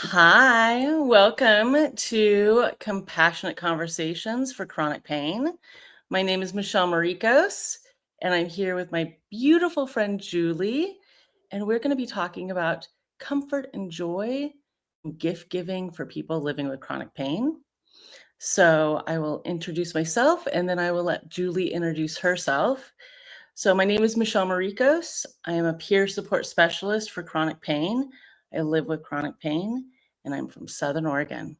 Hi, welcome to Compassionate Conversations for Chronic Pain. My name is Michelle Maricos, and I'm here with my beautiful friend Julie, and we're going to be talking about comfort and joy and gift giving for people living with chronic pain. So I will introduce myself, and then I will let Julie introduce herself. So my name is Michelle Maricos. I am a peer support specialist for chronic pain. I live with chronic pain, and I'm from Southern Oregon.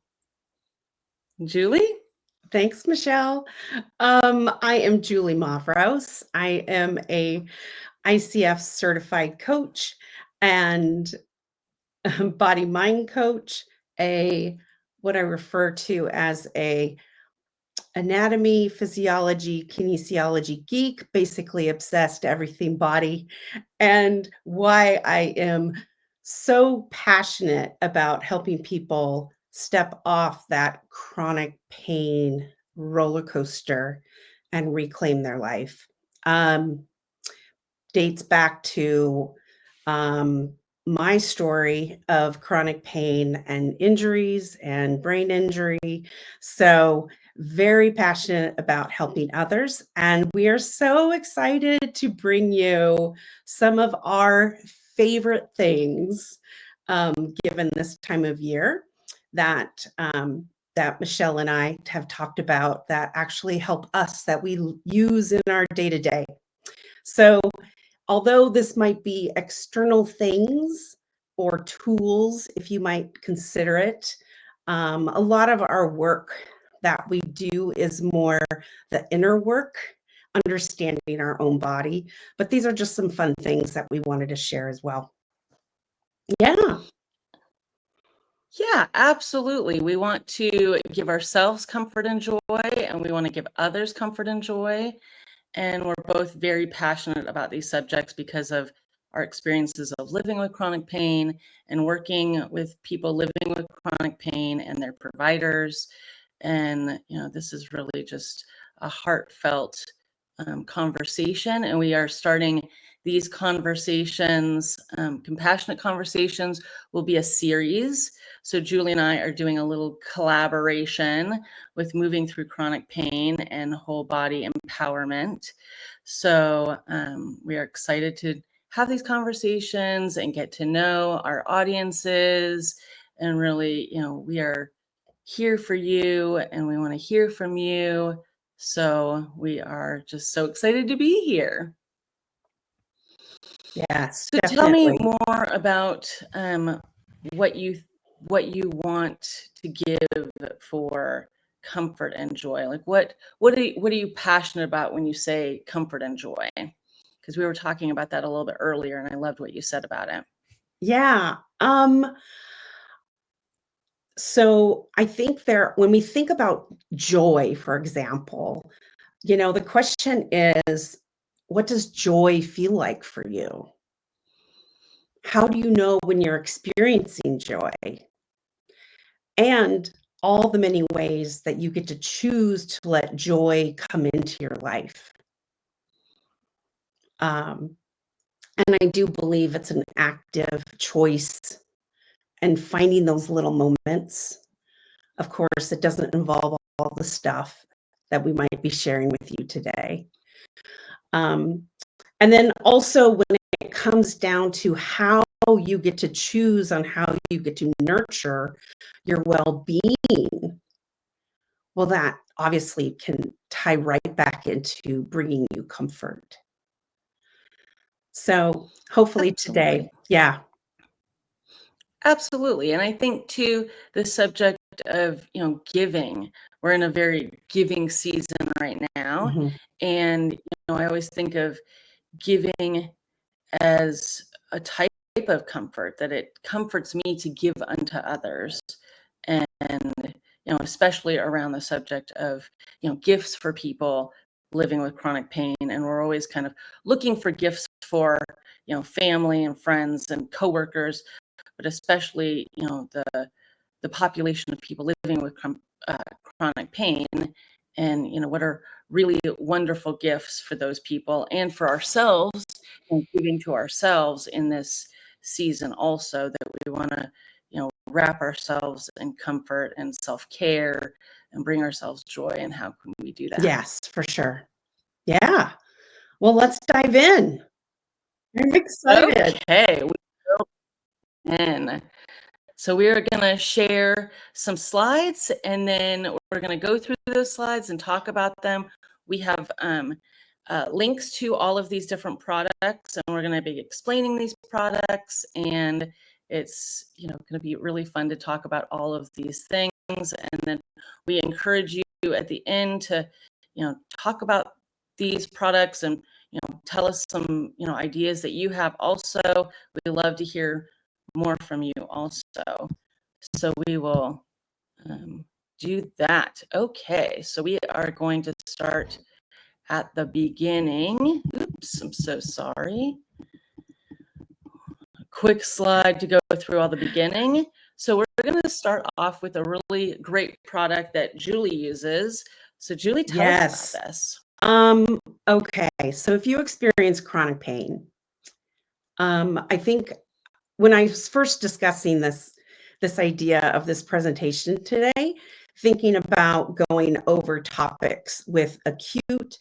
Julie? Thanks, Michelle. I am Julie Mavros. I am a ICF certified coach and body mind coach, what I refer to as a anatomy, physiology, kinesiology geek, basically obsessed everything body. And why I am so passionate about helping people step off that chronic pain roller coaster and reclaim their life. Dates back to my story of chronic pain and injuries and brain injury. So, very passionate about helping others. And we are so excited to bring you some of our favorite things, given this time of year that Michelle and I have talked about that actually help us, that we use in our day to day. So, although this might be external things or tools, if you might consider it, a lot of our work that we do is more the inner work, understanding our own body. But these are just some fun things that we wanted to share as well. Yeah. Yeah, absolutely. We want to give ourselves comfort and joy, and we want to give others comfort and joy. And we're both very passionate about these subjects because of our experiences of living with chronic pain and working with people living with chronic pain and their providers. And, this is really just a heartfelt conversation. And we are starting these conversations, compassionate conversations will be a series. So Julie and I are doing a little collaboration with moving through chronic pain and whole body empowerment. So we are excited to have these conversations and get to know our audiences. And really, we are here for you and we want to hear from you. So we are just so excited to be here. Yes, So tell me definitely. more about what you want to give for comfort and joy. Like what are you passionate about when you say comfort and joy? Because we were talking about that a little bit earlier, and I loved what you said about it. Yeah. So I think when we think about joy, for example, the question is, what does joy feel like for you? How do you know when you're experiencing joy? And all the many ways that you get to choose to let joy come into your life. And I do believe it's an active choice and finding those little moments. Of course, it doesn't involve all the stuff that we might be sharing with you today. And then also when it comes down to how you get to choose on how you get to nurture your well-being, well, that obviously can tie right back into bringing you comfort. So hopefully Absolutely. today, yeah. Absolutely. And I think too, the subject of, giving, we're in a very giving season right now. Mhm. And, I always think of giving as a type of comfort, that it comforts me to give unto others. And, especially around the subject of, gifts for people living with chronic pain. And we're always kind of looking for gifts for, family and friends and coworkers, but especially, the population of people living with chronic pain. And, what are really wonderful gifts for those people and for ourselves, and giving to ourselves in this season also, that we want to, wrap ourselves in comfort and self-care and bring ourselves joy. And how can we do that? Yes, for sure. Yeah. Well, let's dive in. I'm excited. Okay, we go in. So we're going to share some slides, and then we're going to go through those slides and talk about them. We have links to all of these different products, and we're going to be explaining these products, and it's going to be really fun to talk about all of these things. And then we encourage you at the end to talk about these products and tell us some ideas that you have. Also, we love to hear more from you also. So we will do that. Okay, so we are going to start at the beginning. Oops, I'm so sorry. A quick slide to go through all the beginning. So we're going to start off with a really great product that Julie uses. So Julie, tell us about this. Okay, so if you experience chronic pain, I think when I was first discussing this idea of this presentation today, thinking about going over topics with acute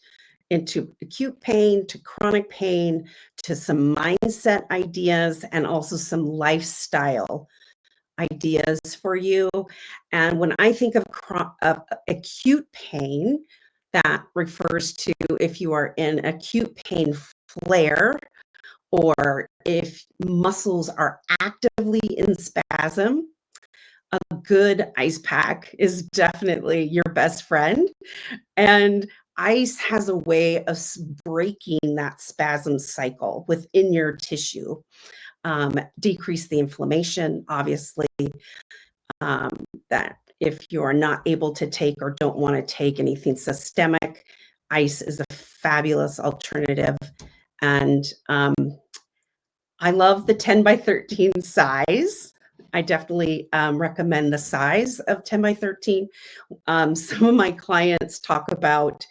pain to chronic pain to some mindset ideas and also some lifestyle ideas for you. And when I think of acute pain, that refers to if you are in acute pain flare, or if muscles are actively in spasm, a good ice pack is definitely your best friend. And ice has a way of breaking that spasm cycle within your tissue, decrease the inflammation, obviously, that if you are not able to take or don't want to take anything systemic, ice is a fabulous alternative. And I love the 10 by 13 size. I definitely recommend the size of 10 by 13. Some of my clients talk about,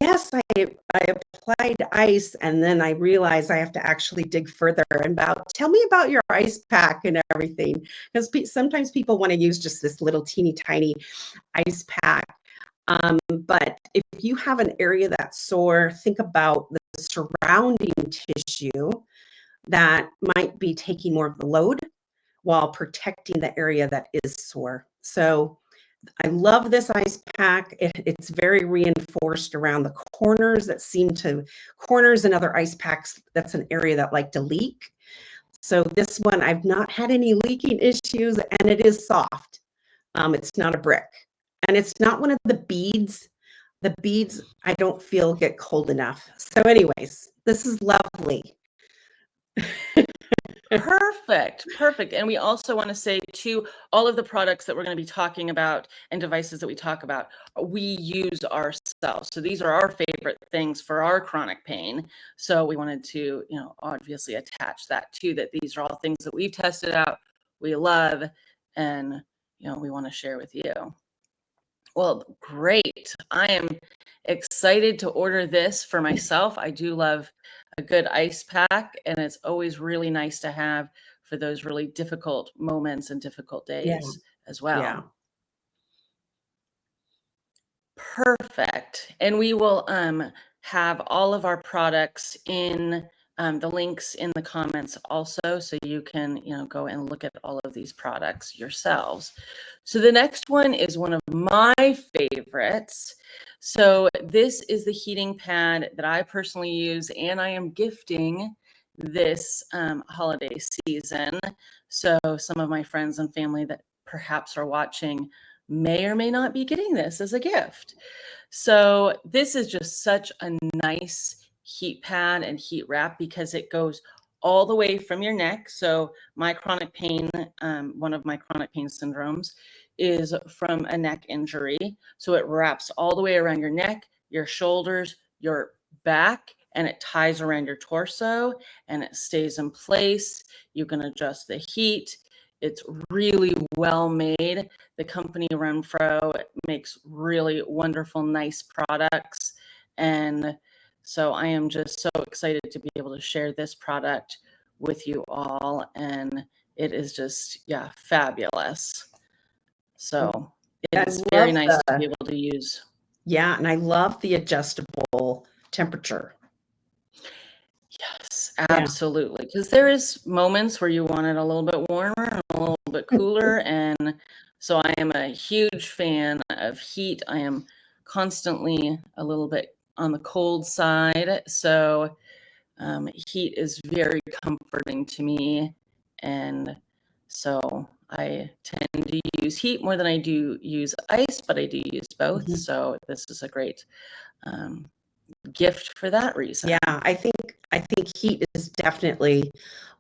yes, I applied ice, and then I realized I have to actually dig further and tell me about your ice pack and everything. Because sometimes people want to use just this little teeny tiny ice pack. But if you have an area that's sore, think about the surrounding tissue that might be taking more of the load while protecting the area that is sore. So I love this ice pack. It's very reinforced around the corners corners and other ice packs. That's an area that like to leak. So this one, I've not had any leaking issues, and it is soft. It's not a brick, and it's not one of the beads. The beads I don't feel get cold enough. So anyways, this is lovely. Perfect. And we also want to say too, all of the products that we're going to be talking about and devices that we talk about, we use ourselves. So these are our favorite things for our chronic pain. So we wanted to, obviously attach that too, that these are all things that we've tested out, we love, and, we want to share with you. Well, great. I am excited to order this for myself. I do love a good ice pack, and it's always really nice to have for those really difficult moments and difficult days as well. Yeah. Perfect. And we will have all of our products in the links in the comments also, so you can go and look at all of these products yourselves. So the next one is one of my favorites. So this is the heating pad that I personally use, and I am gifting this holiday season. So some of my friends and family that perhaps are watching may or may not be getting this as a gift. So this is just such a nice heat pad and heat wrap because it goes all the way from your neck. So my chronic pain, one of my chronic pain syndromes is from a neck injury. So it wraps all the way around your neck, your shoulders, your back, and it ties around your torso and it stays in place. You can adjust the heat. It's really well made. The company Renfro makes really wonderful, nice products. And so I am just so excited to be able to share this product with you all. And it is just, yeah, fabulous. So I it's very love nice to be able to use. Yeah, and I love the adjustable temperature. Yes, Yeah. absolutely. Because there is moments where you want it a little bit warmer and a little bit cooler. And so I am a huge fan of heat. I am constantly a little bit on the cold side. So heat is very comforting to me. And so I tend to use heat more than I do use ice, but I do use both. Mhm. So this is a great gift for that reason. Yeah, I think heat is definitely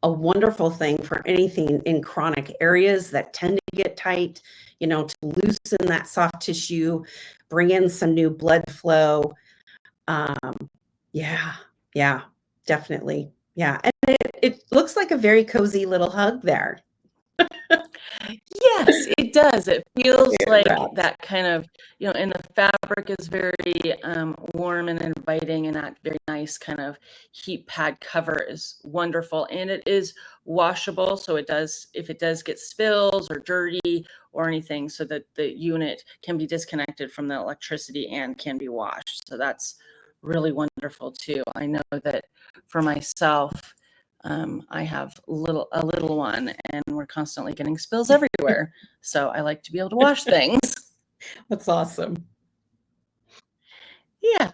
a wonderful thing for anything in chronic areas that tend to get tight, to loosen that soft tissue, bring in some new blood flow. Yeah, yeah, definitely. Yeah, and it looks like a very cozy little hug there. Yes, it does. It feels It like wraps. that kind of, and the fabric is very warm and inviting, and that very nice kind of heat pad cover is wonderful. And it is washable. So it does, if it does get spills or dirty or anything, so that the unit can be disconnected from the electricity and can be washed. So that's really wonderful too. I know that for myself, I have a little one, and we're constantly getting spills everywhere. So I like to be able to wash things. That's awesome. Yeah,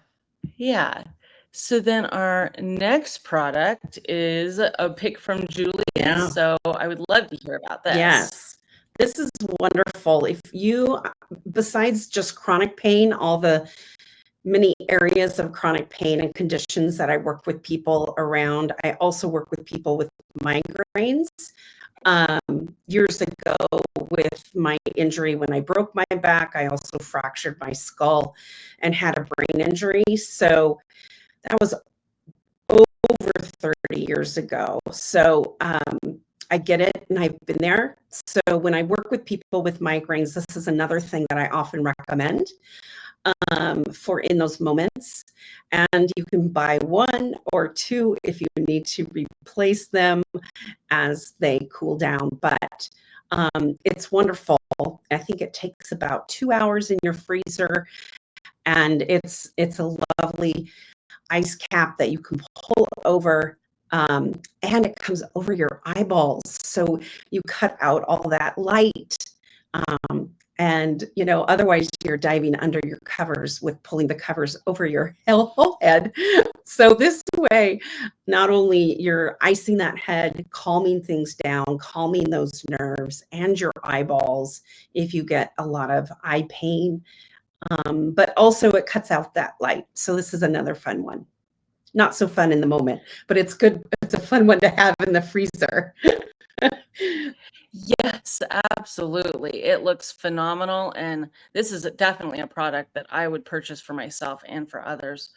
yeah. So then our next product is a pick from Julie. Yeah. So I would love to hear about this. Yes. This is wonderful. If you, besides just chronic pain, all the many areas of chronic pain and conditions that I work with people around, I also work with people with migraines. Years ago, with my injury when I broke my back, I also fractured my skull and had a brain injury. So that was over 30 years ago. So I get it, and I've been there. So when I work with people with migraines, this is another thing that I often recommend for in those moments. And you can buy one or two if you need to replace them as they cool down. But it's wonderful. I think it takes about 2 hours in your freezer, and it's a lovely ice cap that you can pull over, and it comes over your eyeballs. So you cut out all that light. And otherwise you're diving under your covers with pulling the covers over your whole head. So this way, not only you're icing that head, calming things down, calming those nerves and your eyeballs if you get a lot of eye pain, but also it cuts out that light. So this is another fun one. Not so fun in the moment, but it's good. It's a fun one to have in the freezer. Yes, absolutely. It looks phenomenal. And this is definitely a product that I would purchase for myself and for others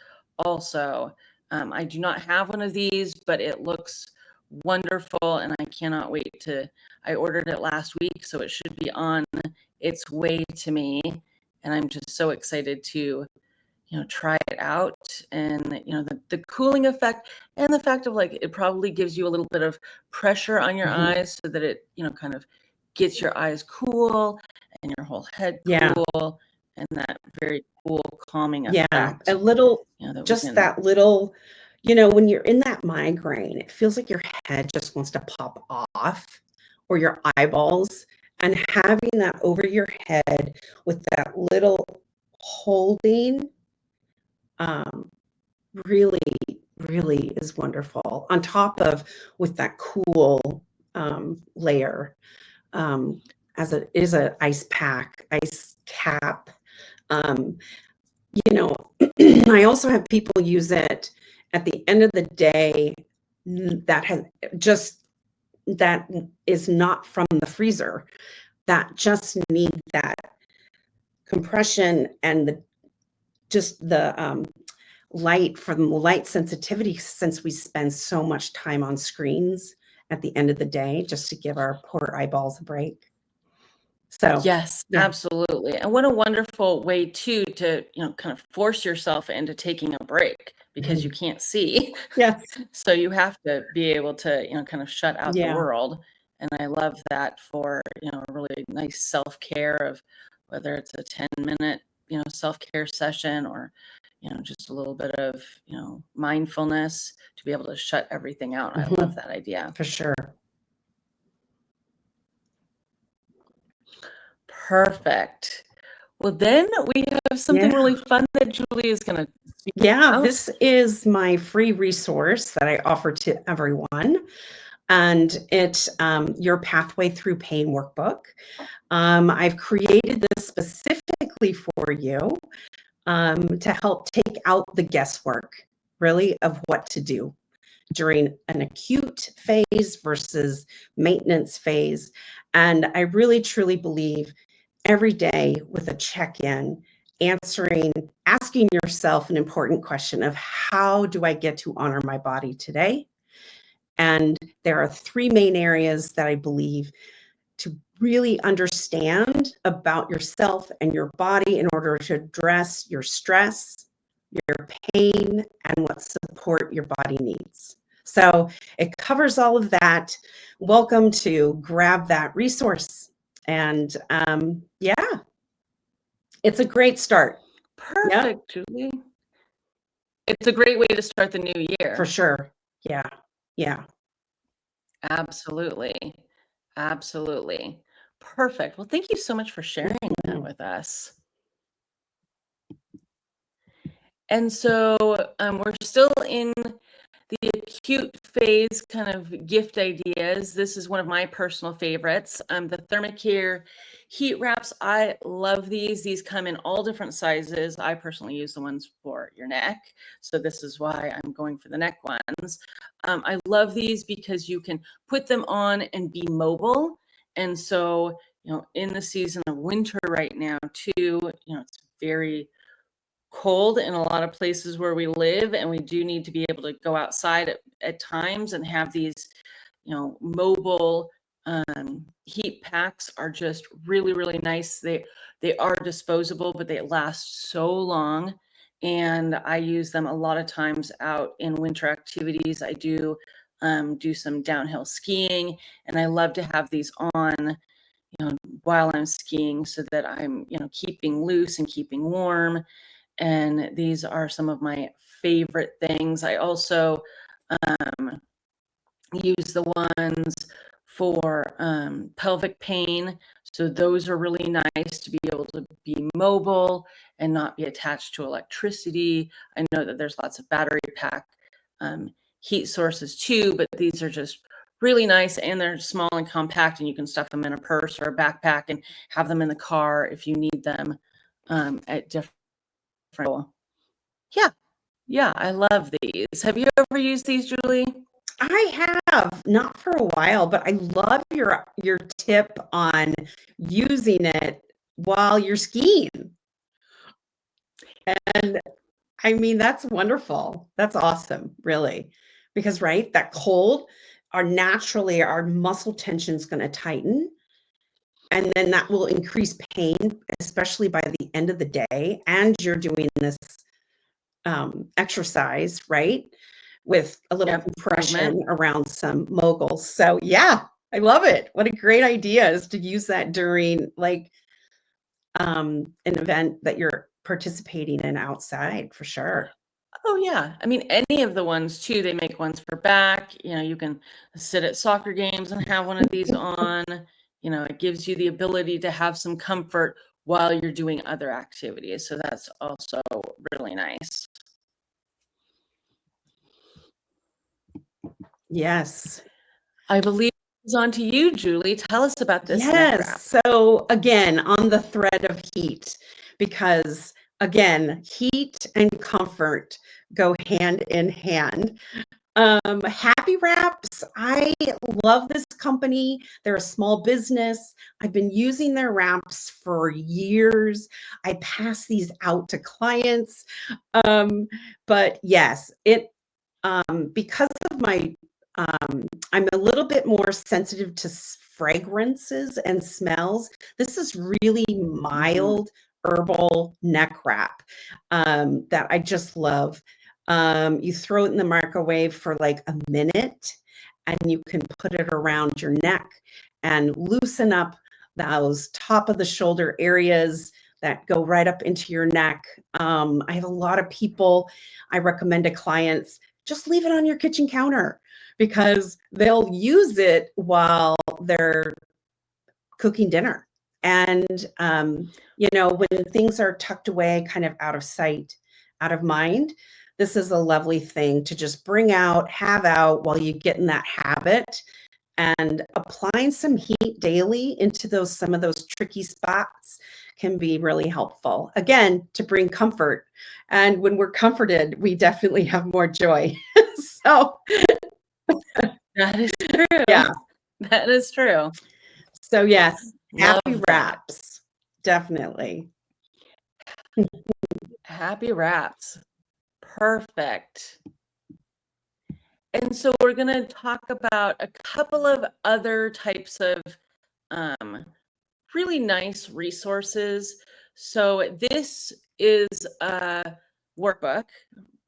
also. I do not have one of these, but it looks wonderful, and I cannot wait I ordered it last week, so it should be on its way to me. And I'm just so excited to try it out. And the cooling effect, and the fact of like it probably gives you a little bit of pressure on your eyes, so that it kind of gets your eyes cool and your whole head cool, and that very cool calming effect. A little, that just that little, when you're in that migraine, it feels like your head just wants to pop off, or your eyeballs, and having that over your head with that little holding, really, really is wonderful. On top of with that cool layer, as it is an ice pack, ice cap. I also have people use it at the end of the day that is not from the freezer, that just need that compression and the light, from the light sensitivity, since we spend so much time on screens at the end of the day, just to give our poor eyeballs a break. So Yes, absolutely. And what a wonderful way too to, kind of force yourself into taking a break, because you can't see. Yes. So you have to be able to, kind of shut out the world And I love that for, a really nice self-care of whether it's a 10-minute, self-care session or, just a little bit of, mindfulness to be able to shut everything out. I love that idea. For sure. Perfect. Well, then we have something really fun that Julie is going to speak about. This is my free resource that I offer to everyone. And it's your Pathway Through Pain workbook. I've created this specifically for you to help take out the guesswork, really, of what to do during an acute phase versus maintenance phase. And I really, truly believe every day with a check-in, asking yourself an important question of how do I get to honor my body today? And there are 3 main areas that I believe to really understand about yourself and your body in order to address your stress, your pain, and what support your body needs. So it covers all of that. Welcome to grab that resource. And it's a great start. Perfect, Julie. It's a great way to start the new year. For sure. Yeah. Absolutely. Absolutely. Perfect. Well, thank you so much for sharing that with us. And so we're still in the acute phase kind of gift ideas. This is one of my personal favorites. The Thermacare heat wraps. I love these. These come in all different sizes. I personally use the ones for your neck. So this is why I'm going for the neck ones. I love these because you can put them on and be mobile. And so, in the season of winter right now too, it's very cold in a lot of places where we live, and we do need to be able to go outside at times and have these, mobile heat packs are just really, really nice. They are disposable, but they last so long. And I use them a lot of times out in winter activities. I do some downhill skiing, and I love to have these on, while I'm skiing so that I'm, keeping loose and keeping warm. And these are some of my favorite things. I also use the ones for pelvic pain. So those are really nice to be able to be mobile and not be attached to electricity. I know that there's lots of battery pack heat sources too, but these are just really nice, and they're small and compact, and you can stuff them in a purse or a backpack and have them in the car if you need them at different. Yeah, I love these. Have you ever used these, Julie? I have, not for a while, but I love your tip on using it while you're skiing. And I mean, that's wonderful. That's awesome, really. Because, right, that cold, our muscle tension is going to tighten. And then that will increase pain, especially by the end of the day. And you're doing this exercise, right? With a little compression around some moguls. So yeah, I love it. What a great idea is to use that during like an event that you're participating in outside, for sure. Oh yeah. I mean, any of the ones too, they make ones for back. You can sit at soccer games and have one of these on. It gives you the ability to have some comfort while you're doing other activities. So that's also really nice. Yes. I believe it's on to you, Julie. Tell us about this. Yes. So again, on the thread of heat, because again, heat and comfort go hand in hand. Happy Wraps. I love this company. They're a small business. I've been using their wraps for years. I pass these out to clients. But yes, because of my I'm a little bit more sensitive to fragrances and smells. This is really mild herbal neck wrap that I just love. You throw it in the microwave for like a minute, and you can put it around your neck and loosen up those top of the shoulder areas that go right up into your neck. I have a lot of people, I recommend to clients, just leave it on your kitchen counter because they'll use it while they're cooking dinner. And, when things are tucked away, kind of out of sight, out of mind, this is a lovely thing to just bring out, have out while you get in that habit. And applying some heat daily into some of those tricky spots can be really helpful. Again, to bring comfort. And when we're comforted, we definitely have more joy. So That is true. yeah. That is true. So yes, Love happy that. wraps. Definitely. Happy wraps. Perfect. And so we're going to talk about a couple of other types of really nice resources. So this is a workbook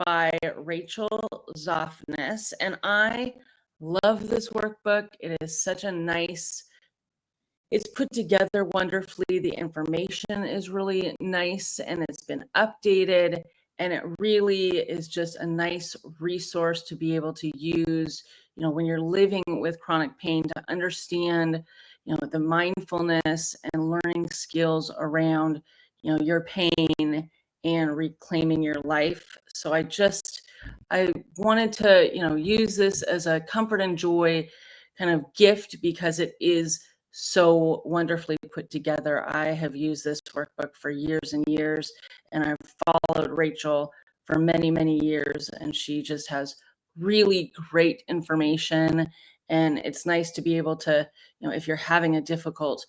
by Rachel Zoffness, and I love this workbook. It is such a nice, it's put together wonderfully. The information is really nice and it's been updated. And it really is just a nice resource to be able to use, when you're living with chronic pain, to understand, the mindfulness and learning skills around, your pain and reclaiming your life. So I wanted to, use this as a comfort and joy kind of gift because it is so wonderfully put together. I have used this workbook for years and years, and I've followed Rachel for many, many years, and she just has really great information. And it's nice to be able to, if you're having a difficult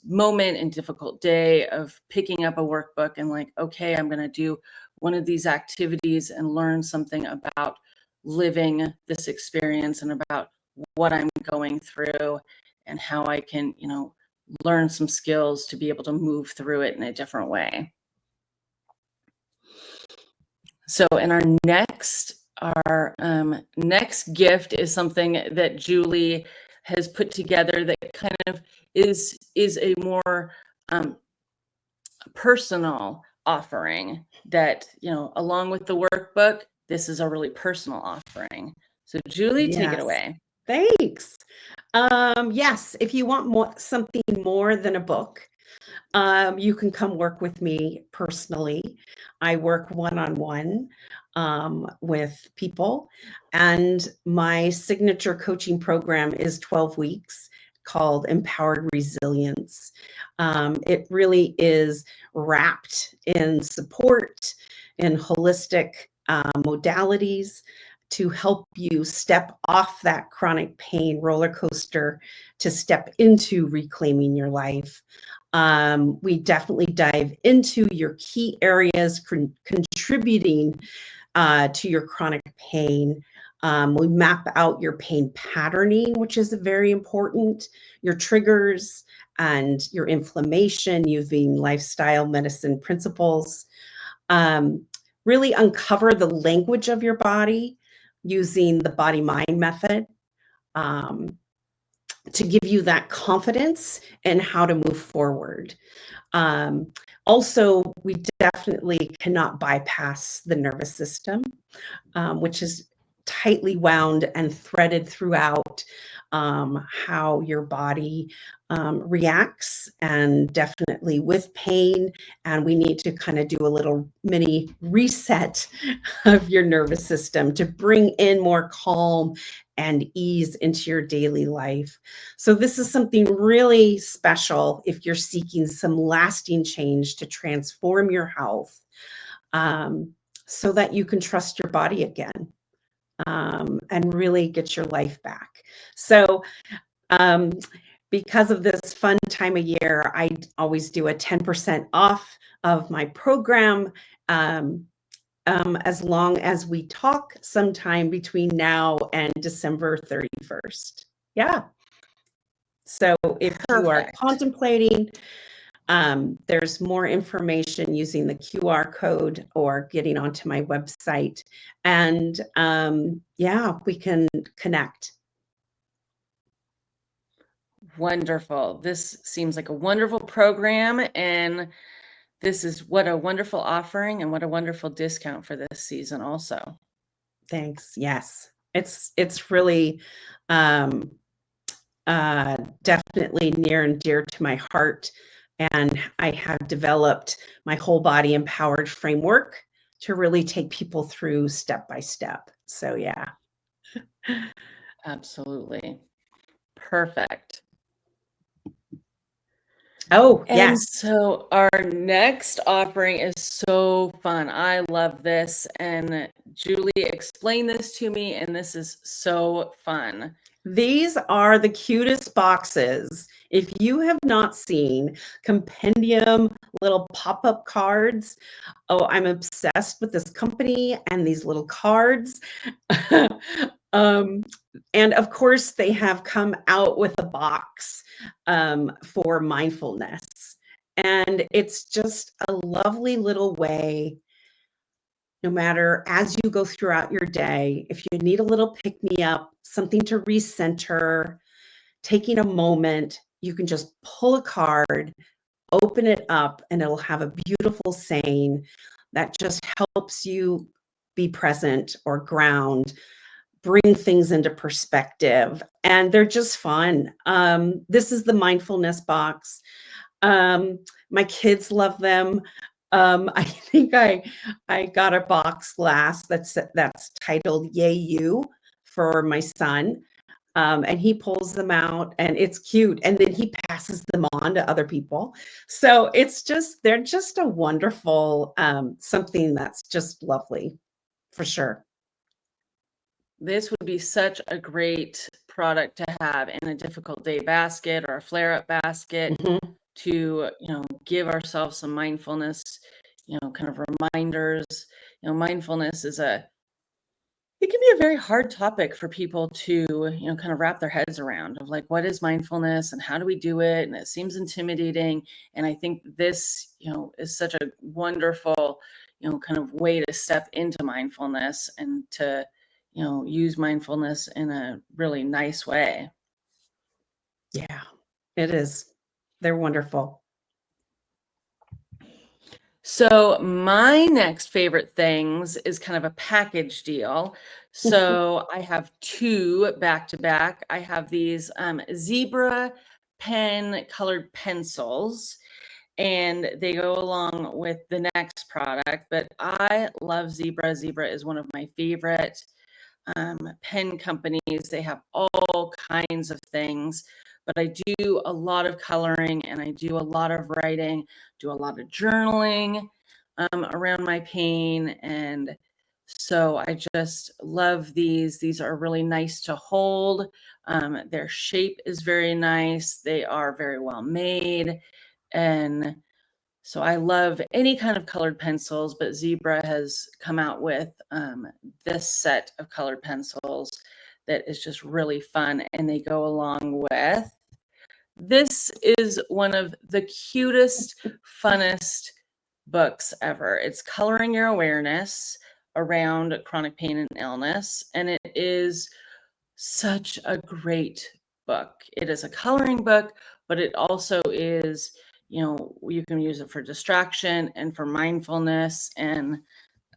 moment and difficult day, of picking up a workbook and like, okay, I'm going to do one of these activities and learn something about living this experience and about what I'm going through and how I can, learn some skills to be able to move through it in a different way. So in our next gift is something that Julie has put together that kind of is a more personal offering that, along with the workbook, this is a really personal offering. So Julie, take it Yes. away. Thanks. Yes, if you want something more than a book, you can come work with me personally. I work one-on-one with people, and my signature coaching program is 12 weeks called Empowered Resilience. It really is wrapped in support in holistic modalities to help you step off that chronic pain roller coaster to step into reclaiming your life. We definitely dive into your key areas contributing to your chronic pain. We map out your pain patterning, which is very important, your triggers and your inflammation using lifestyle medicine principles. Really uncover the language of your body using the body-mind method to give you that confidence in how to move forward. Also, we definitely cannot bypass the nervous system, which is tightly wound and threaded throughout how your body reacts, and definitely with pain. And we need to kind of do a little mini reset of your nervous system to bring in more calm and ease into your daily life. So this is something really special if you're seeking some lasting change to transform your health, so that you can trust your body again, and really get your life back. So because of this fun time of year, I always do a 10% off of my program, as long as we talk sometime between now and December 31st. Yeah. So if you are Perfect. contemplating, there's more information using the QR code or getting onto my website. And yeah, we can connect. Wonderful. This seems like a wonderful program, and this is what a wonderful offering and what a wonderful discount for this season also. Thanks. Yes. It's really um definitely near and dear to my heart. And I have developed my whole body empowered framework to really take people through step by step. So, yeah. Absolutely. Perfect. Oh, And yes. so our next offering is so fun. I love this. And Julie explained this to me, and this is so fun. These are the cutest boxes. If you have not seen Compendium little pop-up cards, oh, I'm obsessed with this company and these little cards. And of course, they have come out with a box for mindfulness. And it's just a lovely little way, no matter as you go throughout your day, if you need a little pick me up, something to recenter, taking a moment, you can just pull a card, open it up, and it'll have a beautiful saying that just helps you be present or ground, bring things into perspective. And they're just fun. This is the mindfulness box. My kids love them. I think I got a box last that's titled "Yay You" for my son, and he pulls them out, and it's cute. And then he passes them on to other people. So they're just a wonderful something that's just lovely, for sure. This would be such a great product to have in a difficult day basket or a flare-up basket Mhm. to, give ourselves some mindfulness, kind of reminders. Mindfulness it can be a very hard topic for people to, kind of wrap their heads around of like, what is mindfulness and how do we do it? And it seems intimidating. And I think this, is such a wonderful, kind of way to step into mindfulness and to, use mindfulness in a really nice way. Yeah, it is. They're wonderful. So my next favorite things is kind of a package deal. So I have two back to back. I have these zebra pen colored pencils, and they go along with the next product. But I love Zebra. Zebra is one of my favorite pen companies. They have all kinds of things, but I do a lot of coloring and I do a lot of writing, do a lot of journaling around my pain. And so I just love these. These are really nice to hold. Their shape is very nice. They are very well made. And so I love any kind of colored pencils, but Zebra has come out with this set of colored pencils that is just really fun, and they go along with. This is one of the cutest, funnest books ever. It's Coloring Your Awareness Around Chronic Pain and Illness, and it is such a great book. It is a coloring book, but it also is, you can use it for distraction and for mindfulness. And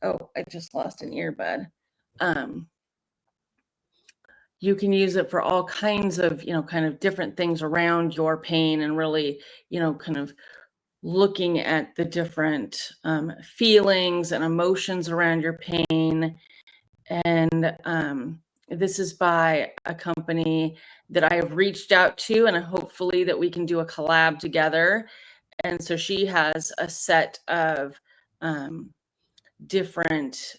oh, I just lost an earbud. You can use it for all kinds of, kind of different things around your pain and really, kind of looking at the different feelings and emotions around your pain. And this is by a company that I have reached out to, and hopefully that we can do a collab together. And so she has a set of different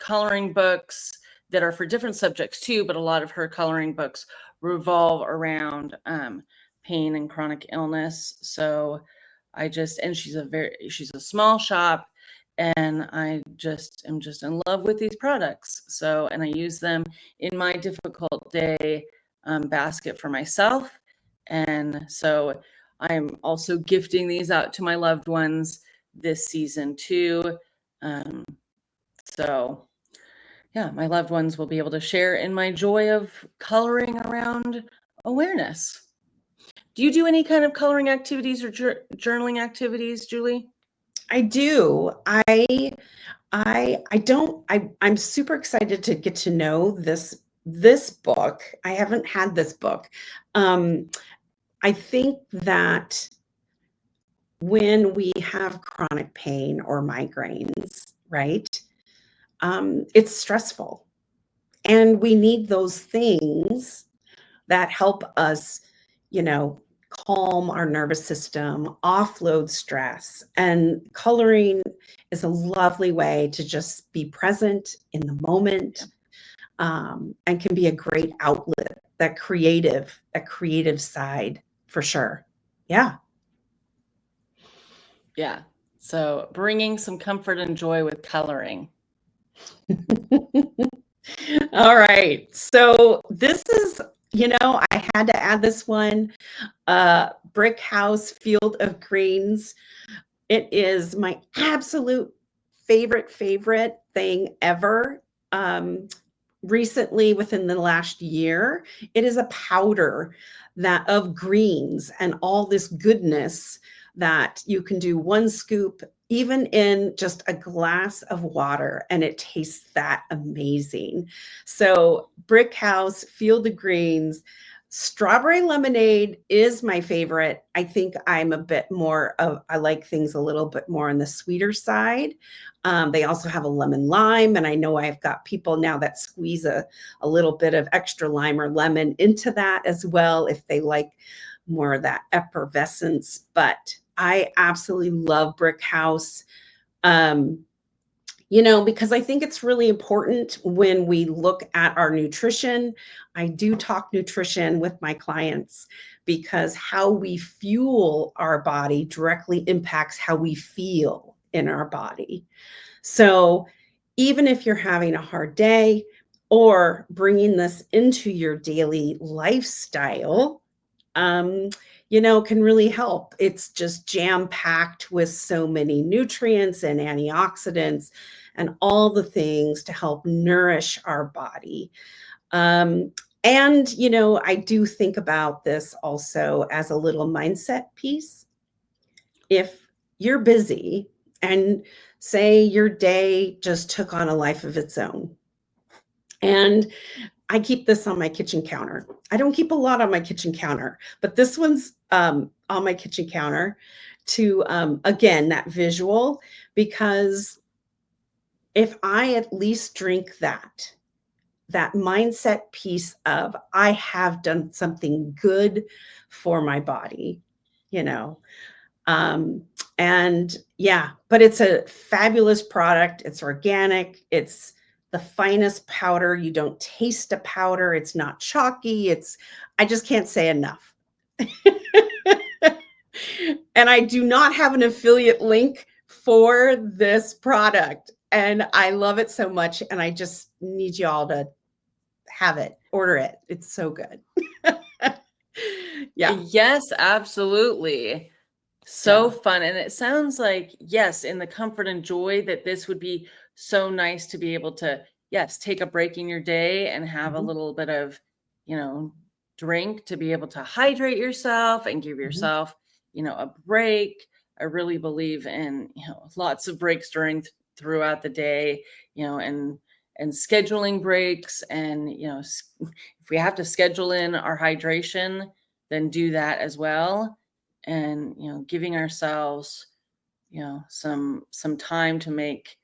coloring books that are for different subjects too, but a lot of her coloring books revolve around pain and chronic illness. So and she's a small shop, and I just am just in love with these products. So, and I use them in my difficult day basket for myself. And so I'm also gifting these out to my loved ones this season too. Um, so yeah, my loved ones will be able to share in my joy of coloring around awareness. Do you do any kind of coloring activities or journaling activities, Julie? I do. I'm super excited to get to know this book. I haven't had this book. I think that when we have chronic pain or migraines, right? It's stressful. And we need those things that help us, you know, calm our nervous system, offload stress. And coloring is a lovely way to just be present in the moment, and can be a great outlet, that creative side for sure. Yeah. Yeah. So bringing some comfort and joy with coloring. All right. So this is, I had to add this one, Brickhouse Field of Greens. It is my absolute favorite thing ever. Recently, within the last year, it is a powder that of greens and all this goodness that you can do one scoop, even in just a glass of water, and it tastes that amazing. So, Brickhouse Field of Greens. Strawberry lemonade is my favorite. I think I'm a bit more of, I like things a little bit more on the sweeter side. They also have a lemon lime, and I know I've got people now that squeeze a little bit of extra lime or lemon into that as well if they like more of that effervescence. But I absolutely love Brickhouse. Because I think it's really important when we look at our nutrition. I do talk nutrition with my clients because how we fuel our body directly impacts how we feel in our body. So even if you're having a hard day or bringing this into your daily lifestyle, can really help. It's just jam packed with so many nutrients and antioxidants and all the things to help nourish our body. I do think about this also as a little mindset piece. If you're busy and say your day just took on a life of its own, and I keep this on my kitchen counter. I don't keep a lot on my kitchen counter, but this one's on my kitchen counter to, again, that visual, because if I at least drink that mindset piece of I have done something good for my body, you know, and yeah, but it's a fabulous product. It's organic. It's the finest powder. You don't taste a powder. It's not chalky. I just can't say enough. And I do not have an affiliate link for this product. And I love it so much. And I just need y'all to have it, order it. It's so good. Yeah. Yes, absolutely. So fun. And it sounds like, yes, in the comfort and joy that this would be so nice to be able to, yes, take a break in your day and have a little bit of, drink to be able to hydrate yourself and give yourself, a break. I really believe in, lots of breaks throughout the day, and scheduling breaks. And, if we have to schedule in our hydration, then do that as well. And, giving ourselves, some time to make,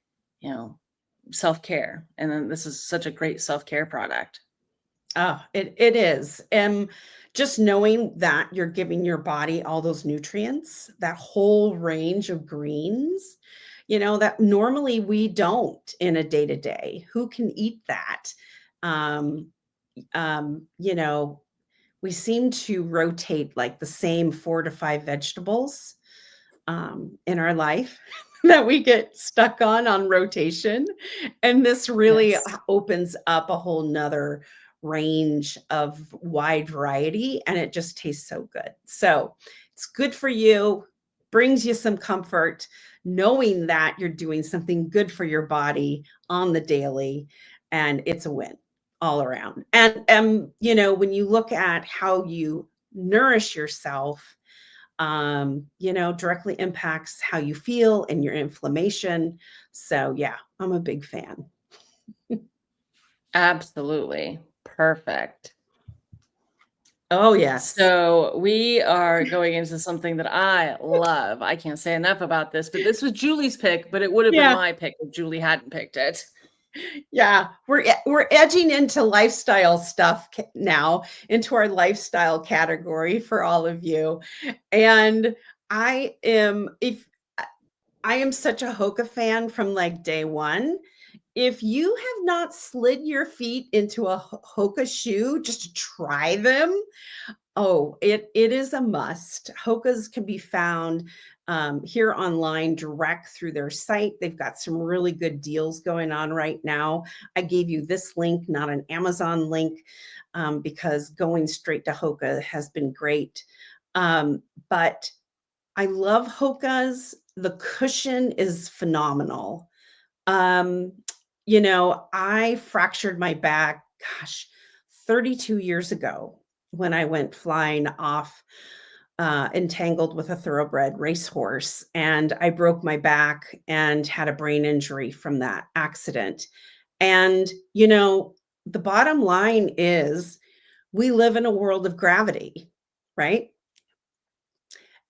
self-care. And then this is such a great self-care product. Oh, it is. Just knowing that you're giving your body all those nutrients, that whole range of greens, that normally we don't in a day to day. Who can eat that? Um, um, you know, we seem to rotate like the same 4 to 5 vegetables in our life that we get stuck on rotation. And this really Yes. opens up a whole nother range of wide variety, and it just tastes so good. So it's good for you, brings you some comfort, knowing that you're doing something good for your body on the daily, and it's a win all around. And when you look at how you nourish yourself, directly impacts how you feel and your inflammation. So yeah, I'm a big fan. Absolutely. Perfect. Oh, yes. So we are going into something that I love. I can't say enough about this, but this was Julie's pick, but it would have been Yeah. my pick if Julie hadn't picked it. Yeah, we're edging into lifestyle stuff now, into our lifestyle category for all of you. And I am if I am such a Hoka fan from like day one. If you have not slid your feet into a Hoka shoe just to try them, oh, it is a must. Hoka's can be found here online direct through their site. They've got some really good deals going on right now. I gave you this link, not an Amazon link, because going straight to Hoka has been great. But I love Hoka's. The cushion is phenomenal. Um, I fractured my back, gosh, 32 years ago when I went flying off, entangled with a thoroughbred racehorse. And I broke my back and had a brain injury from that accident. And, the bottom line is we live in a world of gravity, right?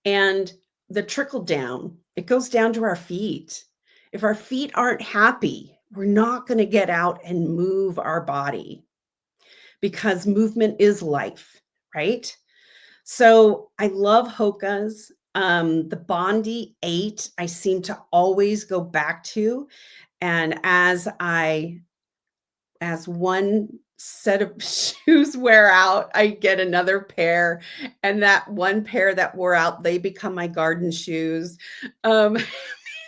And the trickle down, it goes down to our feet. If our feet aren't happy, we're not going to get out and move our body because movement is life, right? So I love Hoka's. The Bondi 8, I seem to always go back to. And as one set of shoes wear out, I get another pair. And that one pair that wore out, they become my garden shoes. Um,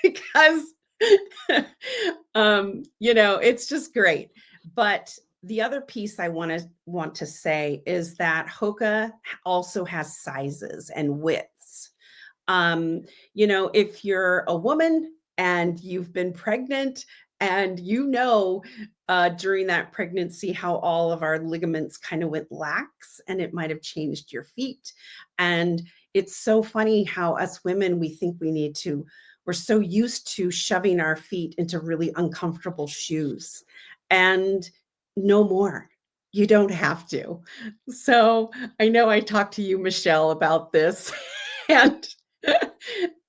because it's just great. But the other piece I want to say is that Hoka also has sizes and widths. If you're a woman and you've been pregnant and during that pregnancy how all of our ligaments kind of went lax and it might have changed your feet. And it's so funny how us women, we're so used to shoving our feet into really uncomfortable shoes. And no more. You don't have to. So I know I talked to you, Michelle, about this. and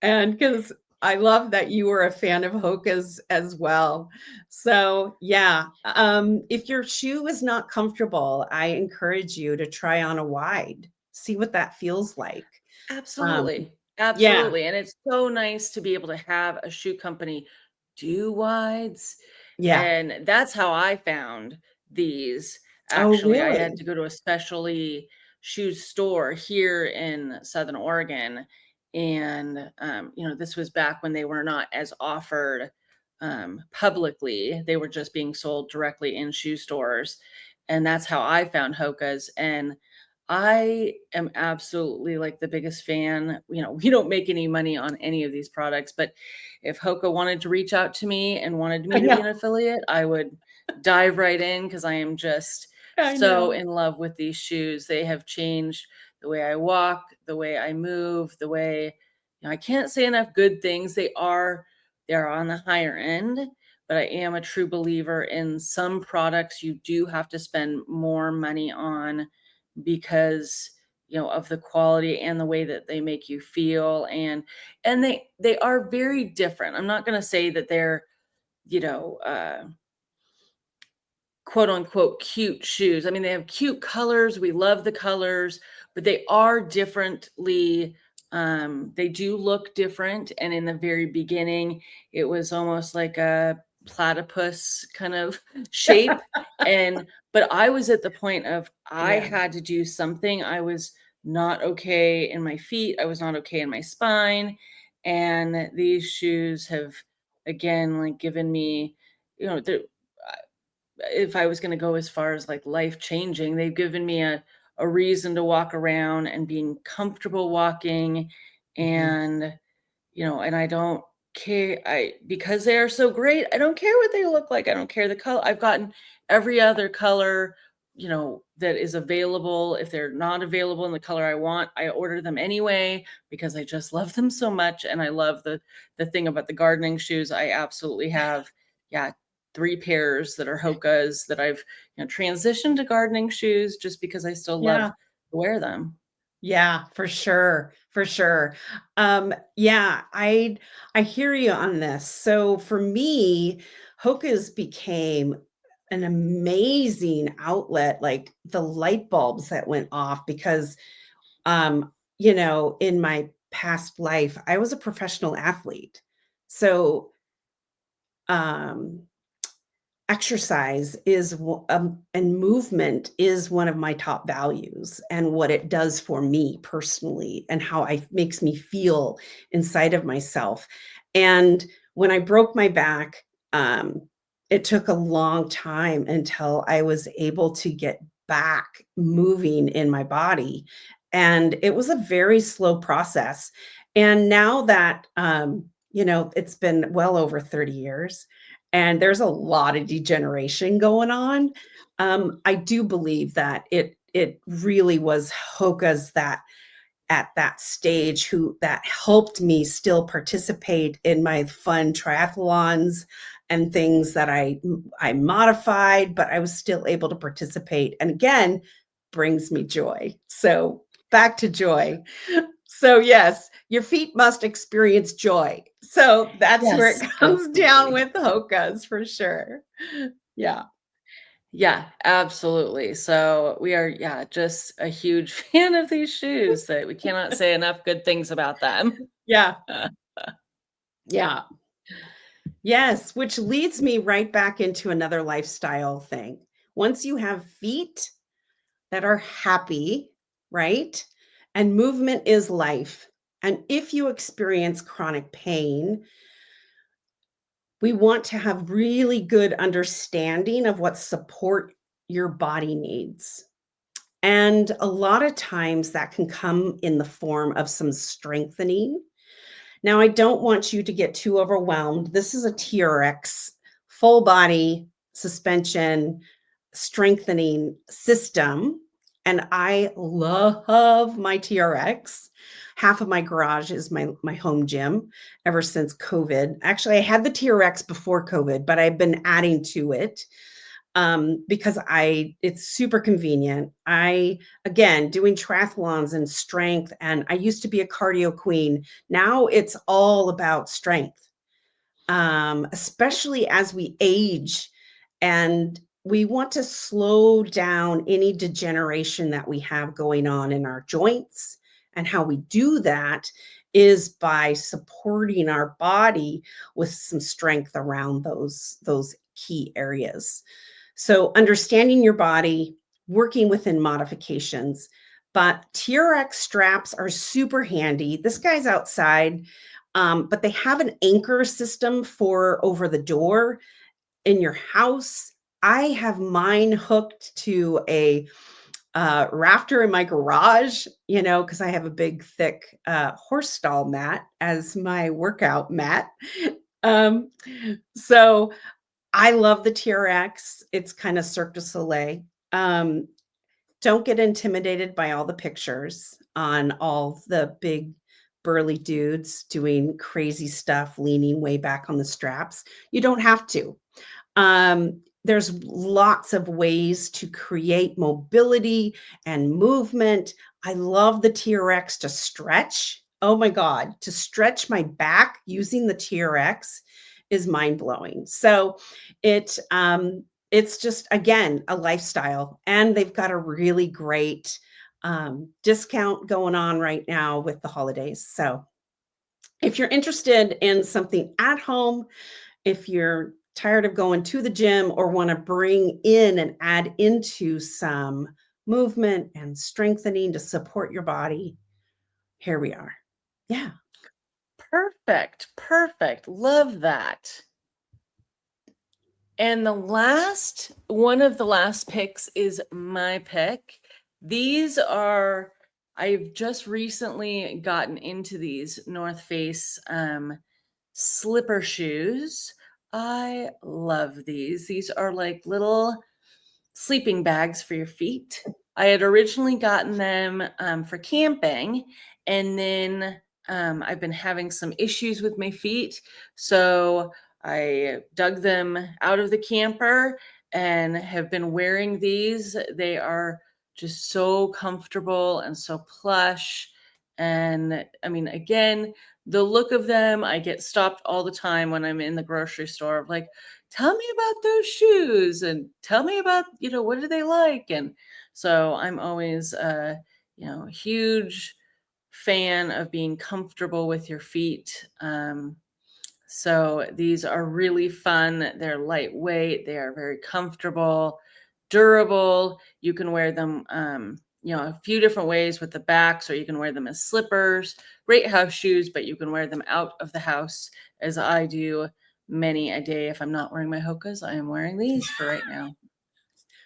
and because I love that you were a fan of Hoka's as well. So yeah, if your shoe is not comfortable, I encourage you to try on a wide, see what that feels like. Um, Absolutely. yeah, Absolutely. And it's so nice to be able to have a shoe company do wides. yeah. And that's how I found these. Oh, Actually, I had really? to go to a specialty shoe store here in Southern Oregon. And, this was back when they were not as offered publicly. They were just being sold directly in shoe stores. And that's how I found Hoka's. And I am absolutely like the biggest fan. We don't make any money on any of these products, but if Hoka wanted to reach out to me and wanted I me to be know. an affiliate, I would dive right in because I am just I so know. in love with these shoes. They have changed the way I walk, the way I move, the way, I can't say enough good things. They're on the higher end, but I am a true believer in some products you do have to spend more money on because of the quality and the way that they make you feel, and they are very different. I'm not going to say that they're you know uh quote unquote cute shoes. I mean, they have cute colors. We love the colors, but they are differently. They do look different. And in the very beginning, it was almost like a platypus kind of shape. But I was at the point of I Yeah. had to do something. I was not okay in my feet. I was not okay in my spine. And these shoes have again like given me, they're if I was going to go as far as like life changing, they've given me a reason to walk around and being comfortable walking. Mhm. And, and I don't care. Because they are so great, I don't care what they look like. I don't care the color. I've gotten every other color you know, that is available. If they're not available in the color I want, I order them anyway because I just love them so much. And I love the thing about the gardening shoes. I absolutely have, yeah, 3 pairs that are Hokas that I've, you know, transitioned to gardening shoes just because I still love Yeah. to wear them. Yeah, for sure. For sure. Yeah, I hear you on this. So for me, Hoka's became an amazing outlet, like the light bulbs that went off because in my past life, I was a professional athlete. So um exercise and movement is one of my top values and what it does for me personally and how it makes me feel inside of myself. And when I broke my back, it took a long time until I was able to get back moving in my body, and it was a very slow process. And now that it's been well over 30 years and there's a lot of degeneration going on. I do believe that it really was Hoka's that at that stage who that helped me still participate in my fun triathlons and things that I modified, but I was still able to participate. And again, brings me joy. So back to joy. So yes, your feet must experience joy. So that's where it Yes, comes down absolutely. with Hokas for sure. Yeah. Yeah, absolutely. So we are, yeah, just a huge fan of these shoes that we cannot say enough good things about them. Yeah. Yeah. Yes, which leads me right back into another lifestyle thing. Once you have feet that are happy, right? And movement is life. And if you experience chronic pain, we want to have really good understanding of what support your body needs. And a lot of times that can come in the form of some strengthening. Now, I don't want you to get too overwhelmed. This is a TRX full body suspension strengthening system. And I love my TRX. Half of my garage is my home gym ever since COVID. Actually, I had the TRX before COVID, but I've been adding to it because it's super convenient. I again doing triathlons and strength, and I used to be a cardio queen. Now it's all about strength, especially as we age, and we want to slow down any degeneration that we have going on in our joints. And how we do that is by supporting our body with some strength around those key areas. So understanding your body, working within modifications. But TRX straps are super handy. This guy's outside, but they have an anchor system for over the door in your house. I have mine hooked to a rafter in my garage, because I have a big, thick horse stall mat as my workout mat. Um, so I love the TRX. It's kind of Cirque du Soleil. Um, don't get intimidated by all the pictures on all the big burly dudes doing crazy stuff, leaning way back on the straps. You don't have to. There's lots of ways to create mobility and movement. I love the TRX to stretch. Oh my God, to stretch my back using the TRX is mind blowing. So it's just, again, a lifestyle. And they've got a really great discount going on right now with the holidays. So if you're interested in something at home, if you're tired of going to the gym or want to bring in and add into some movement and strengthening to support your body, here we are. Yeah. Perfect. Perfect. Love that. And one of the last picks is my pick. I've just recently gotten into these North Face slipper shoes. I love these. These are like little sleeping bags for your feet. I had originally gotten them for camping, and then I've been having some issues with my feet. So I dug them out of the camper and have been wearing these. They are just so comfortable and so plush. And I mean, again, the look of them, I get stopped all the time when I'm in the grocery store of like, tell me about those shoes and tell me about, what do they like? And so I'm always a huge fan of being comfortable with your feet. So these are really fun. They're lightweight. They are very comfortable, durable. You can wear them, a few different ways with the backs, or you can wear them as slippers, great house shoes, but you can wear them out of the house as I do many a day. If I'm not wearing my Hokas, I am wearing these for right now.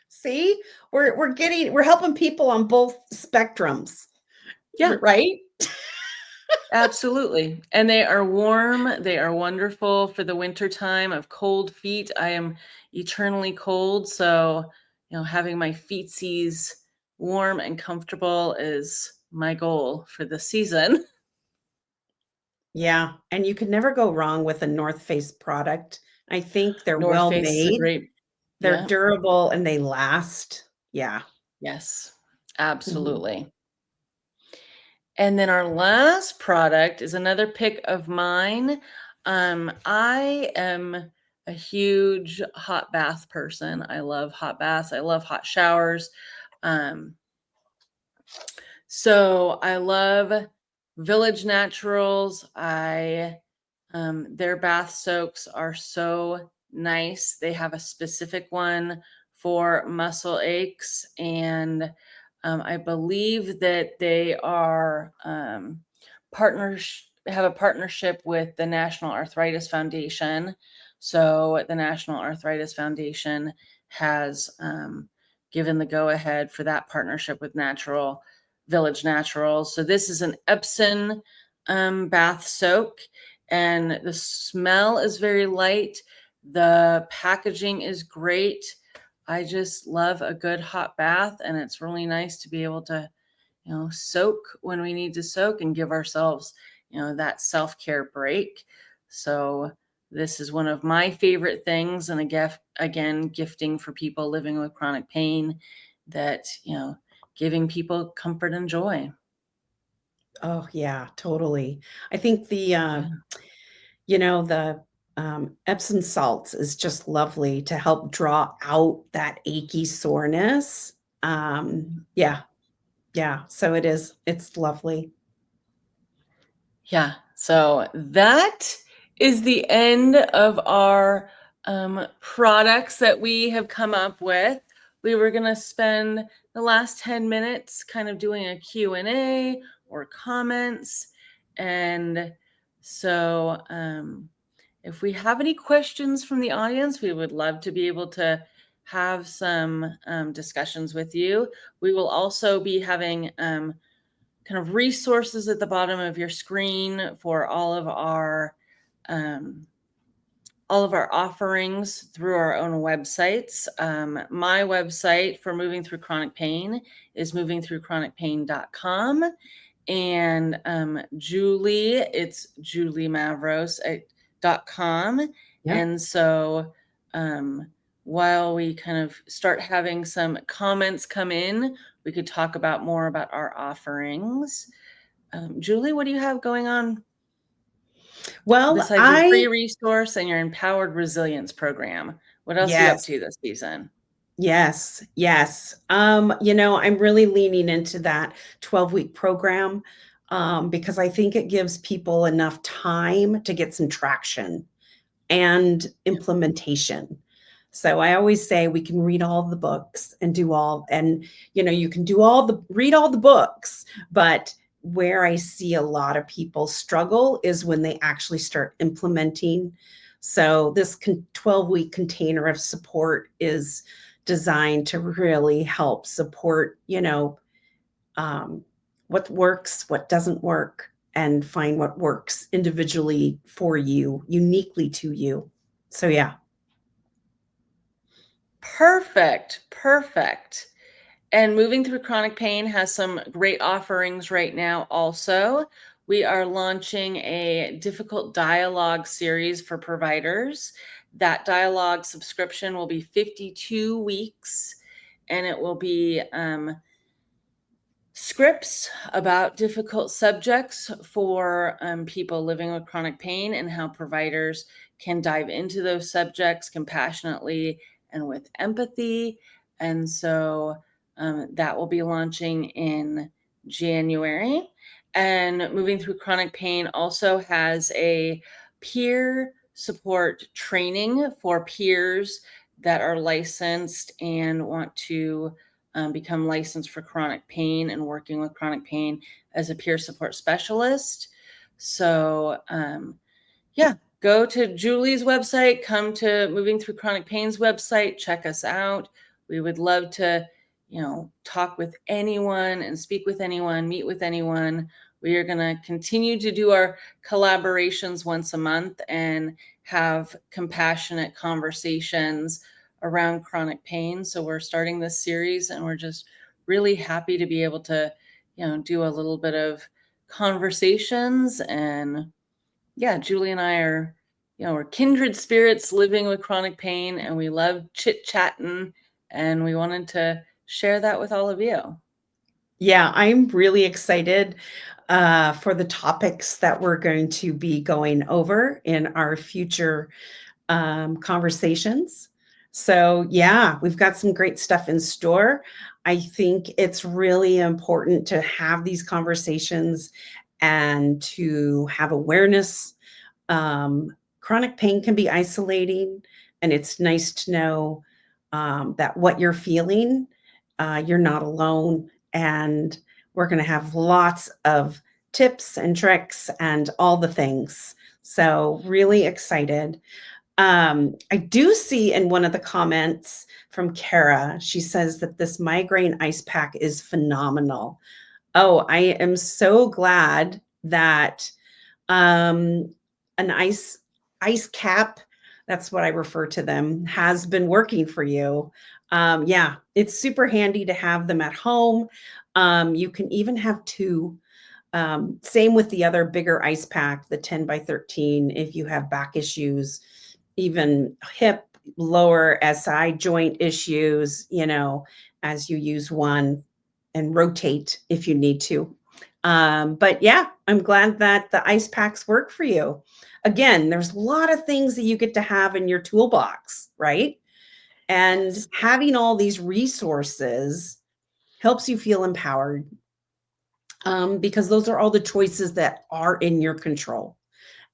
See, we're helping people on both spectrums. Yeah. Right? Absolutely. And they are warm. They are wonderful for the winter time of cold feet. I am eternally cold. So, having my feetsies warm and comfortable is my goal for the season. Yeah. And you can never go wrong with a North Face product. I think they're North well Face is a made, great, they're yeah. durable, and they last. Yeah. Yes, Mhm. absolutely. And then our last product is another pick of mine. I am a huge hot bath person. I love hot baths. I love hot showers. Um, so I love Village Naturals. Their bath soaks are so nice. They have a specific one for muscle aches, and I believe that they are have a partnership with the National Arthritis Foundation. So the National Arthritis Foundation has given the go-ahead for that partnership with Village Naturals. So this is an Epsom bath soak, and the smell is very light. The packaging is great. I just love a good hot bath, and it's really nice to be able to, soak when we need to soak and give ourselves, that self-care break. So this is one of my favorite things, and again, gifting for people living with chronic pain, that, giving people comfort and joy. Oh, yeah, totally. I think Yeah. the Epsom salts is just lovely to help draw out that achy soreness. Yeah, yeah. So it's lovely. Yeah. So that is the end of our products that we have come up with. We were going to spend the last 10 minutes kind of doing a Q&A or comments. And so if we have any questions from the audience, we would love to be able to have some discussions with you. We will also be having kind of resources at the bottom of your screen for all of our offerings through our own websites. My website for Moving Through Chronic Pain is movingthroughchronicpain.com. And Julie, it's juliemavros.com. Yeah. And so while we kind of start having some comments come in, we could talk about more about our offerings. Julie, what do you have going on Well, besides your free resource and your Empowered Resilience program? What else are you up yes. to this season? Yes, yes. I'm really leaning into that 12-week program because I think it gives people enough time to get some traction and implementation. So I always say we can read all the books and you can read all the books, but where I see a lot of people struggle is when they actually start implementing. So this 12-week container of support is designed to really help support, what works, what doesn't work, and find what works individually for you, uniquely to you. So yeah. Perfect. Perfect. And Moving Through Chronic Pain has some great offerings right now also. We are launching a difficult dialogue series for providers. That dialogue subscription will be 52 weeks, and it will be scripts about difficult subjects for people living with chronic pain, and how providers can dive into those subjects compassionately and with empathy. And so that will be launching in January. And Moving Through Chronic Pain also has a peer support training for peers that are licensed and want to become licensed for chronic pain and working with chronic pain as a peer support specialist. So, yeah, go to Julie's website, come to Moving Through Chronic Pain's website, check us out. We would love to, talk with anyone and speak with anyone, meet with anyone. We are going to continue to do our collaborations once a month and have compassionate conversations around chronic pain. So we're starting this series, and we're just really happy to be able to, do a little bit of conversations. And yeah, Julie and I are, we're kindred spirits living with chronic pain, and we love chit chatting, and we wanted to share that with all of you. Yeah, I'm really excited for the topics that we're going to be going over in our future conversations. So, yeah, we've got some great stuff in store. I think it's really important to have these conversations and to have awareness. Chronic pain can be isolating, and it's nice to know that what you're feeling, you're not alone. And we're going to have lots of tips and tricks and all the things. So, really excited. I do see in one of the comments from Kara, she says that this migraine ice pack is phenomenal. Oh, I am so glad that um, an ice cap, that's what I refer to them, has been working for you. Yeah, it's super handy to have them at home. You can even have two. Same with the other bigger ice pack, the 10 by 13, if you have back issues, even hip, lower SI joint issues, as you use one, and rotate if you need to. But yeah, I'm glad that the ice packs work for you. Again, there's a lot of things that you get to have in your toolbox, right? And Yes. having all these resources helps you feel empowered, because those are all the choices that are in your control.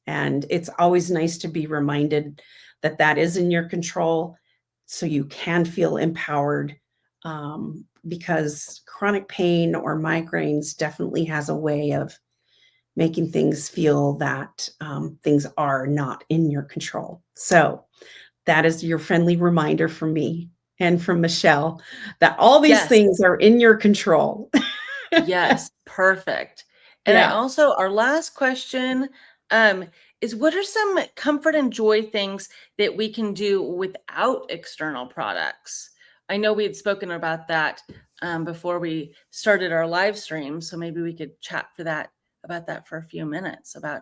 And it's always nice to be reminded that that is in your control so you can feel empowered, because chronic pain or migraines definitely has a way of making things feel that things are not in your control. So that is your friendly reminder from me and from Michelle that all these Yes. things are in your control. Yes. Perfect. And Yeah. our last question is, what are some comfort and joy things that we can do without external products? I know we had spoken about that before we started our live stream, so maybe we could chat about that for a few minutes, about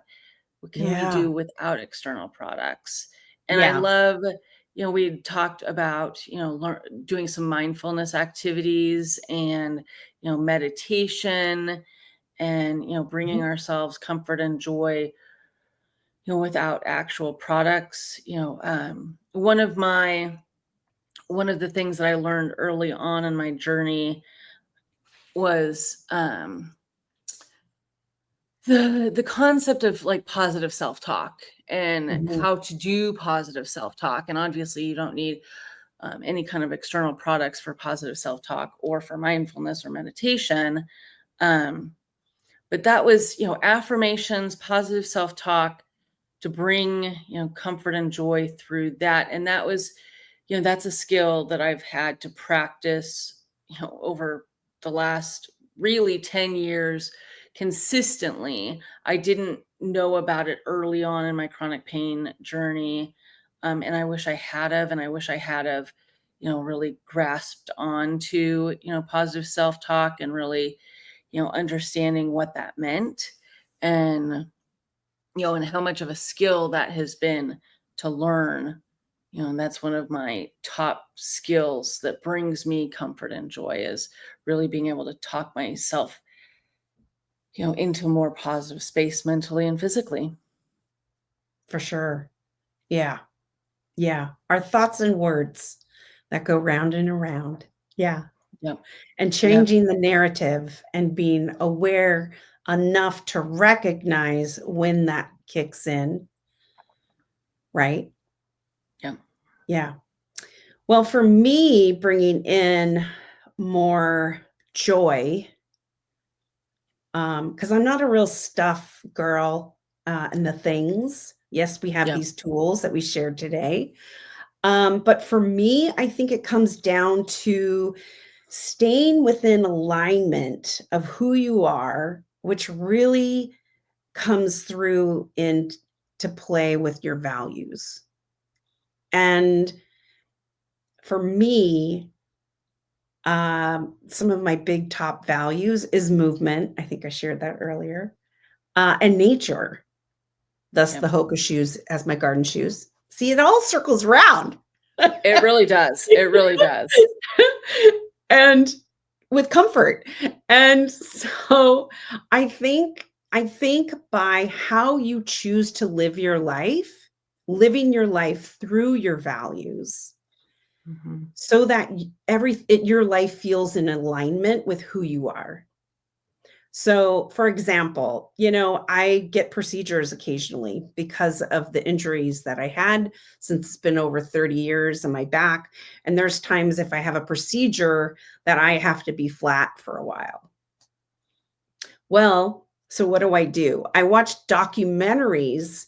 what can we Yeah. do without external products. And I Yeah. love, we talked about, doing some mindfulness activities and, meditation, and, bringing Mhm. ourselves comfort and joy, without actual products. One of the things that I learned early on in my journey was the concept of like positive self-talk and Mhm. how to do positive self-talk. And obviously you don't need any kind of external products for positive self-talk or for mindfulness or meditation. um, but that was, affirmations, positive self-talk, to bring, comfort and joy through that. And that was, that's a skill that I've had to practice, over the last really 10 years consistently. I didn't know about it early on in my chronic pain journey. And I wish I had of, really grasped on to, positive self-talk and really, understanding what that meant and, and how much of a skill that has been to learn, and that's one of my top skills that brings me comfort and joy is really being able to talk myself, into a more positive space mentally and physically. For sure. Yeah. Yeah. Our thoughts and words that go round and around. Yeah. Yep. And Yep. changing the narrative and being aware enough to recognize when that kicks in, right? Yep. Yeah. Well, for me, bringing in more joy, because I'm not a real stuff girl, and the things. Yes, we have Yep. these tools that we shared today. But for me, I think it comes down to staying within alignment of who you are, which really comes through into play with your values. And for me, some of my big top values is movement. I think I shared that earlier, and nature. Thus, the Yep. Hoka shoes as my garden shoes. See, it all circles around. It really does. It really does. And with comfort. And so I think by how you choose to live your life, living your life through your values Mhm. so that your life feels in alignment with who you are. So, for example, I get procedures occasionally because of the injuries that I had since it's been over 30 years in my back. And there's times if I have a procedure that I have to be flat for a while. Well, so what do? I watch documentaries,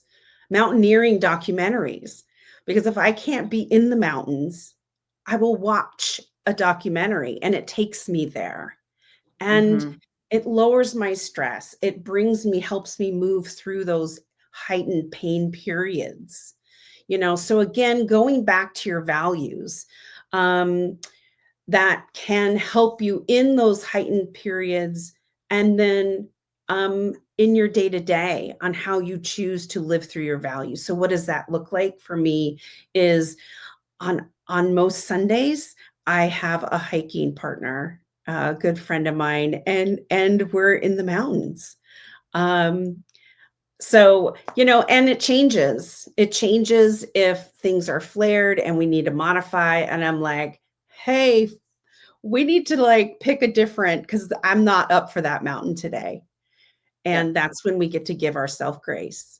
mountaineering documentaries, because if I can't be in the mountains, I will watch a documentary and it takes me there. And Mhm. it lowers my stress. It helps me move through those heightened pain periods. So again, going back to your values, um, that can help you in those heightened periods and then in your day to day on how you choose to live through your values. So what does that look like for me is on most Sundays, I have a hiking partner, a good friend of mine, and we're in the mountains. Um, so, and it changes. It changes if things are flared and we need to modify. And I'm like, hey, we need to like pick a different because I'm not up for that mountain today. Yep. And that's when we get to give ourselves grace.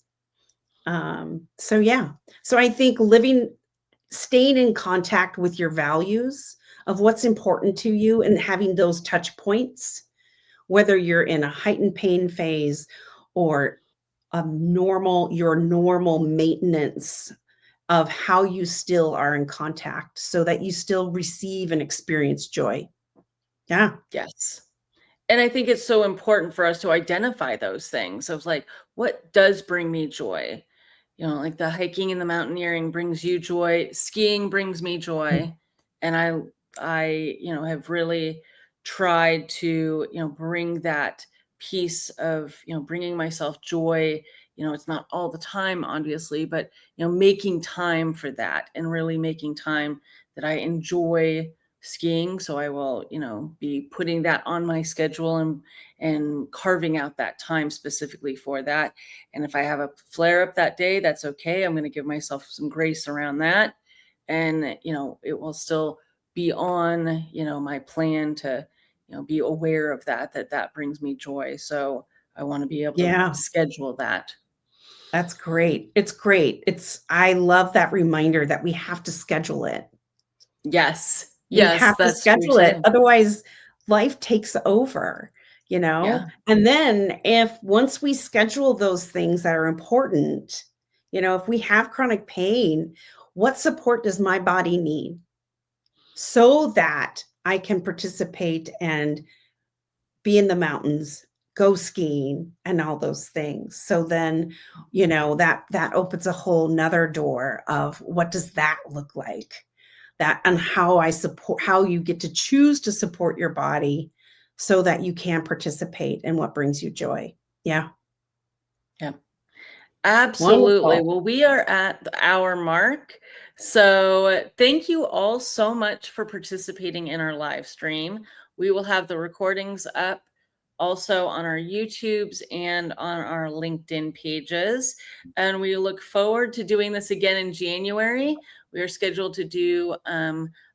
So yeah. So I think staying in contact with your values of what's important to you and having those touch points, whether you're in a heightened pain phase or your normal maintenance of how you still are in contact so that you still receive and experience joy. Yeah. Yes. And I think it's so important for us to identify those things of like, what does bring me joy? Like the hiking and the mountaineering brings you joy. Skiing brings me joy. And I have really tried to, bring that piece of, bringing myself joy. It's not all the time, obviously, but, making time for that and really making time that I enjoy skiing. So I will, be putting that on my schedule and carving out that time specifically for that. And if I have a flare up that day, that's okay. I'm going to give myself some grace around that. And, it will still be on, my plan to, be aware of that brings me joy. So I want to be able to Yeah. schedule that. That's great. It's great. I love that reminder that we have to schedule it. Yes. We Yes. have to That's true schedule it. too. Otherwise, life takes over, Yeah. And then if once we schedule those things that are important, if we have chronic pain, what support does my body need so that I can participate and be in the mountains, go skiing and all those things. So then, that opens a whole nother door of what does that look like? that and how you get to choose to support your body so that you can participate in what brings you joy. Yeah. Yeah. Absolutely. Wonderful. Well, we are at the hour mark. So thank you all so much for participating in our live stream. We will have the recordings up also on our YouTubes and on our LinkedIn pages. And we look forward to doing this again in January. We are scheduled to do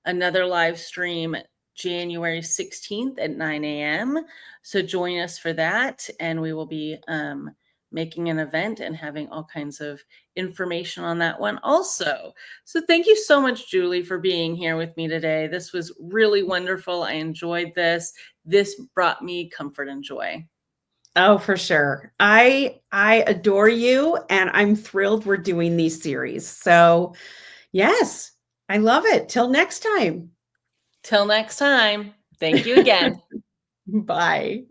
another live stream January 16th at 9 a.m. So join us for that. And we will be making an event and having all kinds of information on that one also. So thank you so much, Julie, for being here with me today. This was really wonderful. I enjoyed this. This brought me comfort and joy. Oh, for sure. I adore you, and I'm thrilled we're doing these series. So, yes, I love it. Till next time. Till next time. Thank you again. Bye.